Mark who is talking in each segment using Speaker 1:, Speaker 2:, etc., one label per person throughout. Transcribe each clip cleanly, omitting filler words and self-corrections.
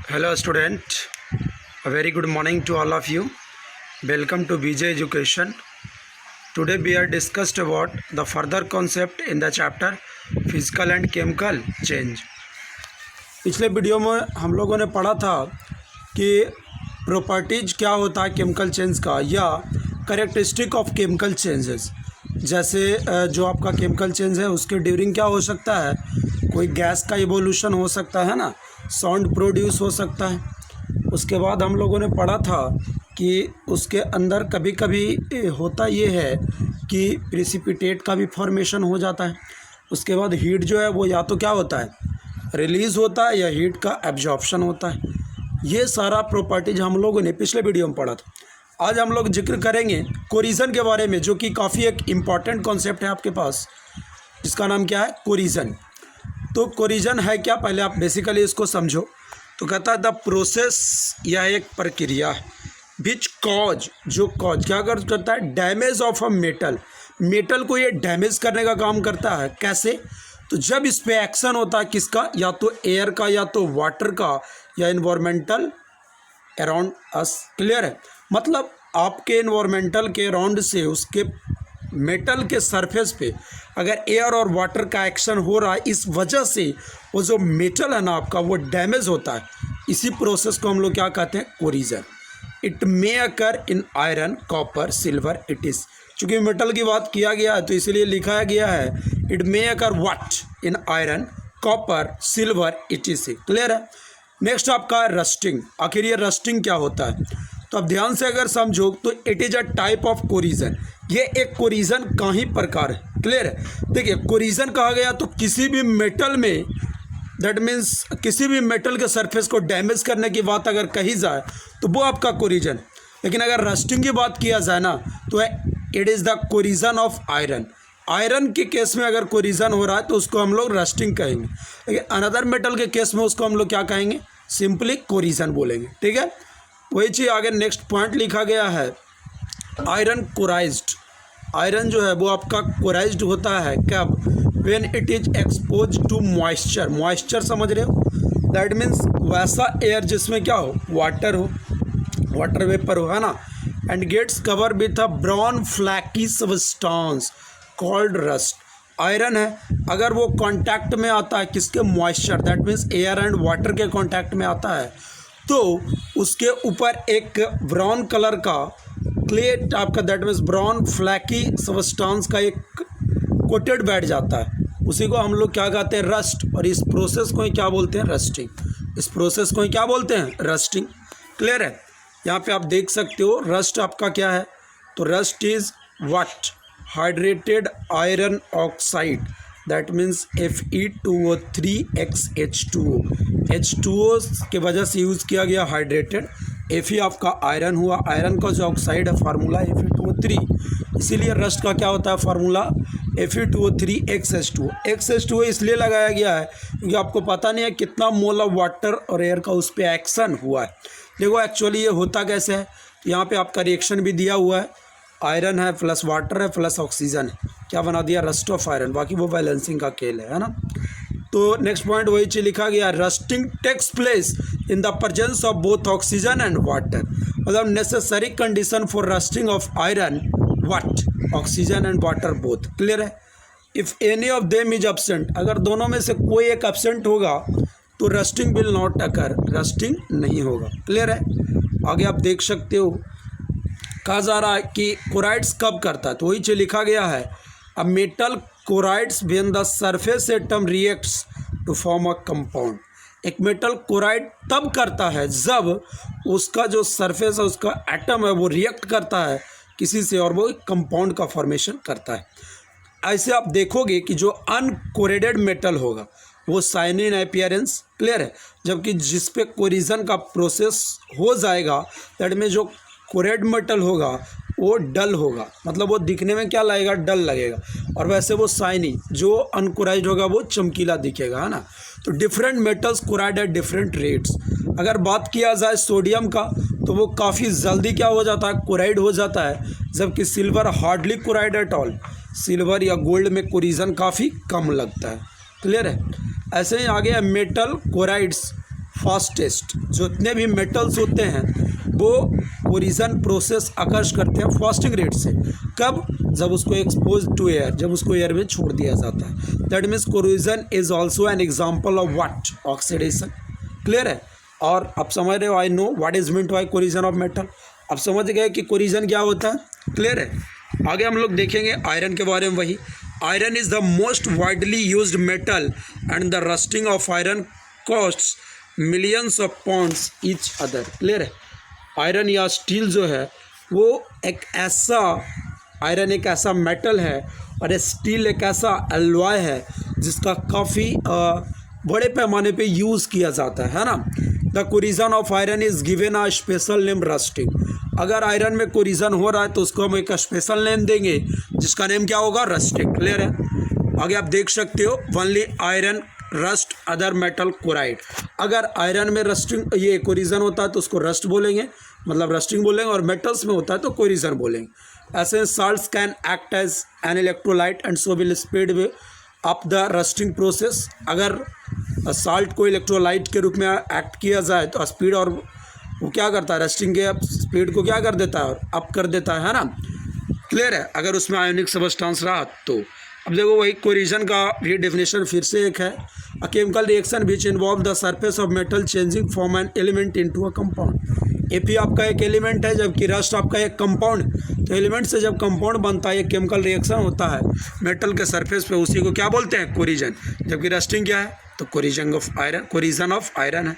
Speaker 1: Hello student, a very good morning to all of you. Welcome to BJ Education. Today we are discussed about the further concept in the chapter Physical and Chemical Change. पिछले video में हम लोगों ने पढ़ा था कि properties क्या होता है केमिकल चेंज का या करेक्टरिस्टिक ऑफ केमिकल चेंजेस। जैसे जो आपका केमिकल चेंज है उसके ड्यूरिंग क्या हो सकता है, कोई गैस का इवोल्यूशन हो सकता है ना, साउंड प्रोड्यूस हो सकता है। उसके बाद हम लोगों ने पढ़ा था कि उसके अंदर कभी कभी होता ये है कि प्रेसिपिटेट का भी फॉर्मेशन हो जाता है। उसके बाद हीट जो है वो या तो क्या होता है, रिलीज़ होता है या हीट का एब्जॉर्प्शन होता है। ये सारा प्रॉपर्टीज हम लोगों ने पिछले वीडियो में पढ़ा था। आज हम लोग जिक्र करेंगे कोरिजन के बारे में, जो कि काफ़ी एक इम्पॉर्टेंट कॉन्सेप्ट है आपके पास, जिसका नाम क्या है, कोरिजन। तो कोरिजन है क्या, पहले आप बेसिकली इसको समझो। तो कहता है द प्रोसेस, यह एक प्रक्रिया है विच कॉज, जो कॉज क्या करता है, damage of a metal, metal को ये डैमेज करने का काम करता है। कैसे? तो जब इस पे एक्शन होता है किसका, या तो एयर का या तो वाटर का या इन्वायरमेंटल अराउंड अस। क्लियर है? मतलब आपके इन्वायरमेंटल के अराउंड से उसके मेटल के सरफेस पे अगर एयर और वाटर का एक्शन हो रहा है, इस वजह से वो जो मेटल है ना आपका वो डैमेज होता है। इसी प्रोसेस को हम लोग क्या कहते हैं, corrosion. It may occur in iron, copper, silver, it is. चूँकि मेटल की बात किया गया है तो इसीलिए लिखा गया है it may occur what in iron, copper, silver, it is. Clear है? नेक्स्ट आपका रस्टिंग। आखिर ये रस्टिंग क्या होता है, तो अब ध्यान से अगर समझो तो it is a type of corrosion. ये एक कोरिजन का ही प्रकार है। क्लियर है? देखिए, कोरिजन कहा गया तो किसी भी मेटल में, दैट मीन्स किसी भी मेटल के सरफेस को डैमेज करने की बात अगर कही जाए तो वो आपका कोरिजन। लेकिन अगर रस्टिंग की बात किया जाए ना तो it is the corrosion of iron. Iron के केस में अगर कोरिजन हो रहा है तो उसको हम लोग रस्टिंग कहेंगे, लेकिन अनदर मेटल के केस में उसको हम लोग क्या कहेंगे, सिंपली कोरिजन बोलेंगे। ठीक है? वही चीज़ आगे नेक्स्ट पॉइंट लिखा गया है, आयरन कोराइज्ड। आयरन जो है वो आपका कोराइज्ड होता है कब, when it is expose to moisture. Moisture समझ रहे हो, दैट मीन्स वैसा एयर जिसमें क्या हो, वाटर हो, वाटर वेपर हो, है ना, and gets cover with a brown flaky substance called rust. Iron है, अगर वो कांटेक्ट में आता है किसके, moisture, that means air and water के कांटेक्ट में आता है तो उसके ऊपर एक ब्राउन कलर का क्लेट आपका, that means brown flaky substance का एक कोटेड बैठ जाता है। उसी को हम लोग क्या कहते हैं, रस्ट। और इस प्रोसेस को ही क्या बोलते हैं, रस्टिंग। इस प्रोसेस को ही क्या बोलते हैं, रस्टिंग। क्लियर है? यहाँ पे आप देख सकते हो रस्ट आपका क्या है, तो rust is what, hydrated iron oxide, that means Fe2O3XH2O। H2O के वजह से यूज़ किया गया हाइड्रेटेड। Fe आपका आयरन हुआ, आयरन का जो ऑक्साइड है फार्मूला Fe2O3, इसीलिए रस्ट का क्या होता है फार्मूला, Fe2O3XH2O। XH2O इसलिए लगाया गया है क्योंकि आपको पता नहीं है कितना मोल ऑफ वाटर और एयर का उस पर एक्शन हुआ है। देखो एक्चुअली ये होता कैसे है, यहाँ पे आपका रिएक्शन भी दिया हुआ है, आयरन है प्लस वाटर है प्लस ऑक्सीजन है, क्या बना दिया, रस्ट ऑफ आयरन। बाकी वो बैलेंसिंग का खेल है ना। तो नेक्स्ट पॉइंट वही चीज लिखा गया, rusting takes place in the presence of both oxygen and water. मतलब necessary condition for rusting of iron, what, oxygen and water both. Clear है? If any of them is absent, अगर दोनों में से कोई एक एब्सेंट होगा तो rusting will not occur, rusting नहीं होगा। क्लियर है? आगे आप देख सकते हो कहा जा रहा है कि कोराइड्स कब करता है, तो वही चीज लिखा गया है, a metal corrodes when the surface atom reacts to form a compound. एक मेटल कोराइड तब करता है जब उसका जो सरफेस है, उसका एटम है, वो रिएक्ट करता है किसी से और वो एक कंपाउंड का फॉर्मेशन करता है। ऐसे आप देखोगे कि जो अनकोरेडेड मेटल होगा वो शाइनी इन अपीयरेंस। क्लियर है? जबकि जिस पे कोरिजन का प्रोसेस हो जाएगा, दैट में जो कोरेड मेटल होगा वो डल होगा, मतलब वो दिखने में क्या लगेगा, डल लगेगा। और वैसे वो शाइनी, जो अनकोराइज्ड होगा वो चमकीला दिखेगा, है ना। तो different metals choroid at different rates. अगर बात किया जाए सोडियम का तो वो काफ़ी जल्दी क्या हो जाता है, कोराइड हो जाता है, जबकि silver hardly choroid at all. Silver या गोल्ड में कोरिजन काफ़ी कम लगता है। क्लियर है? ऐसे ही आगे मेटल कोराइड्स फास्टेस्ट, जितने भी मेटल्स होते हैं वो कोरिजन प्रोसेस अकर्स करते हैं फास्टिंग रेट से। कब? जब उसको एक्सपोज टू एयर, जब उसको एयर में छोड़ दिया जाता है। That means corrosion is also an example of what? Oxidation. Clear है? और अब समझ रहे हो, I know what is meant by corrosion of metal. अब समझ गए कि कोरिजन क्या होता है। क्लियर है? आगे हम लोग देखेंगे आयरन के बारे में। वही iron is the most widely used metal and the rusting of iron costs millions of pounds each other. Clear है? आयरन या स्टील जो है वो एक ऐसा, आयरन एक ऐसा मेटल है और स्टील एक ऐसा एलॉय है जिसका काफ़ी बड़े पैमाने पे यूज़ किया जाता है ना। The corrosion of iron is given a special name rusting. अगर आयरन में कोरिजन हो रहा है तो उसको हम एक स्पेशल नेम देंगे जिसका नेम क्या होगा? रस्टिंग। क्लियर है? आगे आप देख सकते हो, only iron rust other metal chloride. अगर आयरन में रस्टिंग ये कोरिजन होता है तो उसको रस्ट बोलेंगे, मतलब रस्टिंग बोलेंगे, और मेटल्स में होता है तो कोरिजन बोलेंगे। ऐसे salts can act as an electrolyte and so will speed way up the rusting process. अगर साल्ट को इलेक्ट्रोलाइट के रूप में एक्ट किया जाए तो स्पीड, और वो क्या करता है? रस्टिंग के स्पीड को क्या कर देता है? और अप कर देता है ना। क्लियर है? अगर उसमें आयोनिक सब्सटेंस रहा तो। अब देखो वही कोरिजन का भी डेफिनेशन फिर से एक है, a chemical reaction which involve the surface of metal changing from an element into a compound. AP आपका एक एलिमेंट है जबकि रस्ट आपका एक कंपाउंड। तो एलिमेंट से जब कंपाउंड बनता है, एक केमिकल रिएक्शन होता है मेटल के सरफेस पे, उसी को क्या बोलते हैं? कोरिजन। जबकि रस्टिंग क्या है? तो कोरिजन ऑफ आयरन है।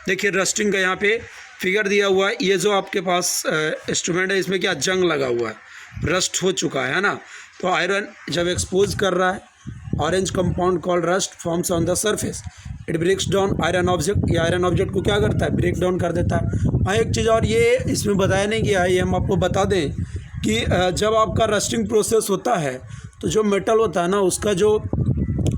Speaker 1: देखिए रस्टिंग का यहाँ पे फिगर दिया हुआ है। ये जो आपके पास इंस्ट्रूमेंट है इसमें क्या जंग लगा हुआ है, रस्ट हो चुका है ना। तो आयरन जब एक्सपोज कर रहा है, orange compound called rust forms on the surface, it breaks down iron object. ये आयरन ऑब्जेक्ट को क्या करता है? ब्रेक डाउन कर देता है। हाँ, एक चीज़ और ये इसमें बताया नहीं गया है, ये हम आपको बता दें कि जब आपका रस्टिंग प्रोसेस होता है तो जो मेटल होता है ना उसका जो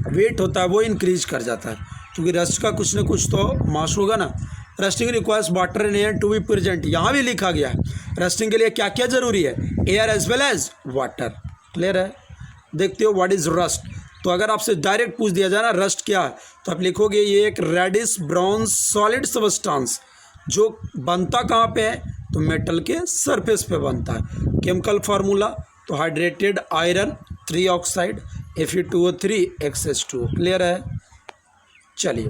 Speaker 1: वेट होता है वो इंक्रीज कर जाता है, क्योंकि रस्ट का कुछ ना कुछ तो मास होगा ना। Rusting requires water and air to be present. यहाँ भी लिखा गया है रस्टिंग के लिए क्या क्या जरूरी है? Air as well as water. Clear है? देखते हो व्हाट इज रस्ट। तो अगर आपसे डायरेक्ट पूछ दिया जाए ना रस्ट क्या है, तो आप लिखोगे ये एक रेडिश ब्राउन सॉलिड सबस्टेंस जो बनता कहाँ पे है? तो मेटल के सरफेस पे बनता है। केमिकल फार्मूला तो hydrated iron 3 oxide Fe2O3 XH2। Clear है? चलिए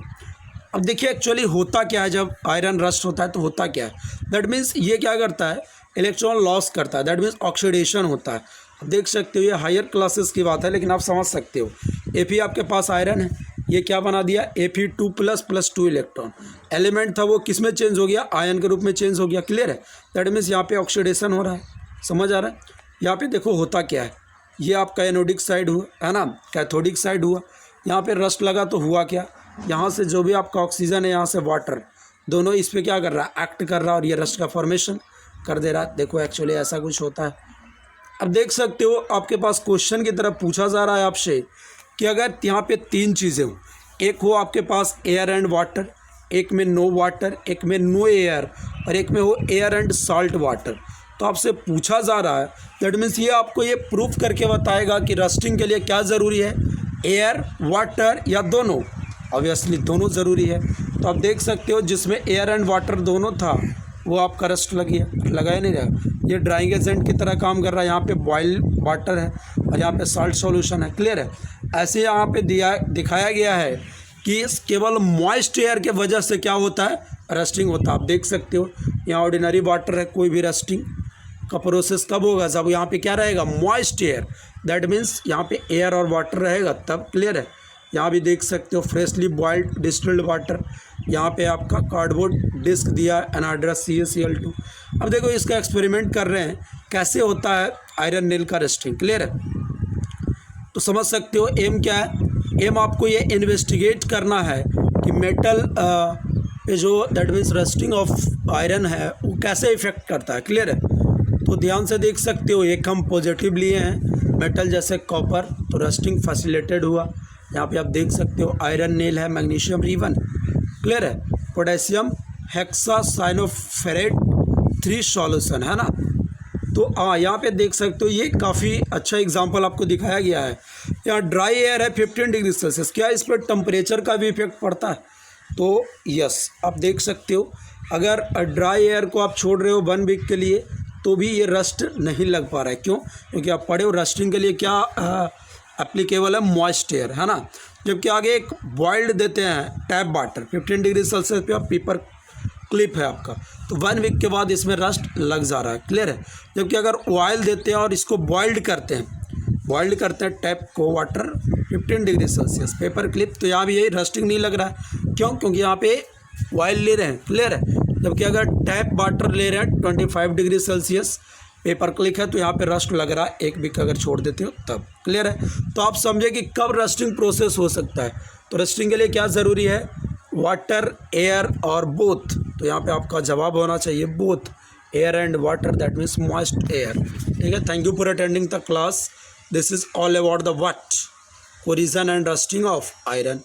Speaker 1: अब देखिए एक्चुअली होता क्या है जब आयरन रस्ट होता है, तो होता क्या है? दैट मीन्स ये क्या करता है? इलेक्ट्रॉन लॉस करता है, दैट मीन्स ऑक्सीडेशन होता है। अब देख सकते हो ये हायर क्लासेस की बात है, लेकिन आप समझ सकते हो। Fe आपके पास आयरन है, ये क्या बना दिया? Fe2+ + 2 electron. एलिमेंट था वो किस में चेंज हो गया? आयन के रूप में चेंज हो गया। क्लियर है? दैट मीन्स यहाँ पे ऑक्सीडेशन हो रहा है। समझ आ रहा है? यहाँ पे देखो होता क्या है, ये आपका एनोडिक साइड हुआ है ना, कैथोडिक साइड हुआ। यहाँ पे रस्ट लगा तो हुआ क्या? यहाँ से जो भी आपका ऑक्सीजन है, यहाँ से वाटर, दोनों इस पर क्या कर रहा है? एक्ट कर रहा है और ये रस्ट का फॉर्मेशन कर दे रहा है। देखो एक्चुअली ऐसा कुछ होता है। अब देख सकते हो आपके पास क्वेश्चन की तरफ पूछा जा रहा है आपसे कि अगर यहाँ पे 3 चीज़ें हो, एक हो आपके पास एयर एंड वाटर, एक में नो वाटर, एक में नो एयर, और एक में हो एयर एंड सॉल्ट वाटर, तो आपसे पूछा जा रहा है, दैट मीन्स ये आपको ये प्रूफ करके बताएगा कि रस्टिंग के लिए क्या ज़रूरी है? एयर, वाटर या दोनों? ऑब्वियसली दोनों ज़रूरी है। तो आप देख सकते हो जिसमें एयर एंड वाटर दोनों था वो आपका रस्ट लगा ही नहीं रहा। ये ड्राइंग एजेंट की तरह काम कर रहा है। यहाँ पे बॉयल वाटर है और यहाँ पे सॉल्ट सॉल्यूशन है। क्लियर है? ऐसे यहाँ पे दिखाया गया है कि केवल मॉइस्ट एयर के वजह से क्या होता है? रस्टिंग होता है। आप देख सकते हो यहाँ ऑर्डिनरी वाटर है, कोई भी रस्टिंग का प्रोसेस कब होगा? जब यहाँ पे क्या रहेगा? Moist air. दैट मीन्स यहाँ पे एयर और वाटर रहेगा तब। क्लियर है? यहाँ भी देख सकते हो फ्रेशली बॉइल्ड डिस्टिल्ड वाटर। यहाँ पे आपका कार्डबोर्ड डिस्क दिया एनहाइड्रस CaCl2। अब देखो इसका एक्सपेरिमेंट कर रहे हैं कैसे होता है आयरन नेल का रस्टिंग। क्लियर है? तो समझ सकते हो एम क्या है। एम आपको ये इन्वेस्टिगेट करना है कि मेटल पे जो that means rusting of iron है वो कैसे इफेक्ट करता है। क्लियर है? तो ध्यान से देख सकते हो, एक हम पॉजिटिव लिए हैं मेटल जैसे कॉपर, तो रस्टिंग फैसिलिटेड हुआ। यहाँ पे आप देख सकते हो आयरन नेल है, मैग्नीशियम रिबन। क्लियर है? पोटेशियम हेक्सासाइनोफेरेट 3 सॉल्यूशन है ना। तो यहाँ पे देख सकते हो ये काफ़ी अच्छा एग्जांपल आपको दिखाया गया है। यहाँ ड्राई एयर है 15 डिग्री सेल्सियस। क्या इस पर टेम्परेचर का भी इफेक्ट पड़ता है? तो यस आप देख सकते हो, अगर ड्राई एयर को आप छोड़ रहे हो 1 वीक के लिए तो भी ये रस्ट नहीं लग पा रहा है। क्यों? क्योंकि आप पढ़े हो रस्टिंग के लिए क्या एप्लीकेबल है, मॉइस्ट एयर, है ना। जबकि आगे एक बॉइल्ड देते हैं टैप वाटर 15 डिग्री सेल्सियस पे, पेपर क्लिप है आपका, तो 1 वीक के बाद इसमें रस्ट लग जा रहा है। क्लियर है? जबकि अगर ऑयल देते हैं और इसको बॉइल्ड करते हैं टैप को water 15 degree Celsius, paper clip, तो यहाँ भी यही रस्टिंग नहीं लग रहा है। क्यों? क्योंकि यहाँ पे ऑयल ले रहे हैं। क्लियर है? जबकि अगर टैप वाटर ले रहे हैं 25 डिग्री सेल्सियस, पेपर क्लिक है, तो यहाँ पे रस्ट लग रहा है 1 वीक अगर छोड़ देते हो तब। क्लियर है? तो आप समझे कि कब रस्टिंग प्रोसेस हो सकता है। तो रस्टिंग के लिए क्या ज़रूरी है? वाटर, एयर और बोथ। तो यहाँ पे आपका जवाब होना चाहिए both, air and water, that means moist air. ठीक है, thank you for attending the class. This is all about the what, corrosion and rusting of iron.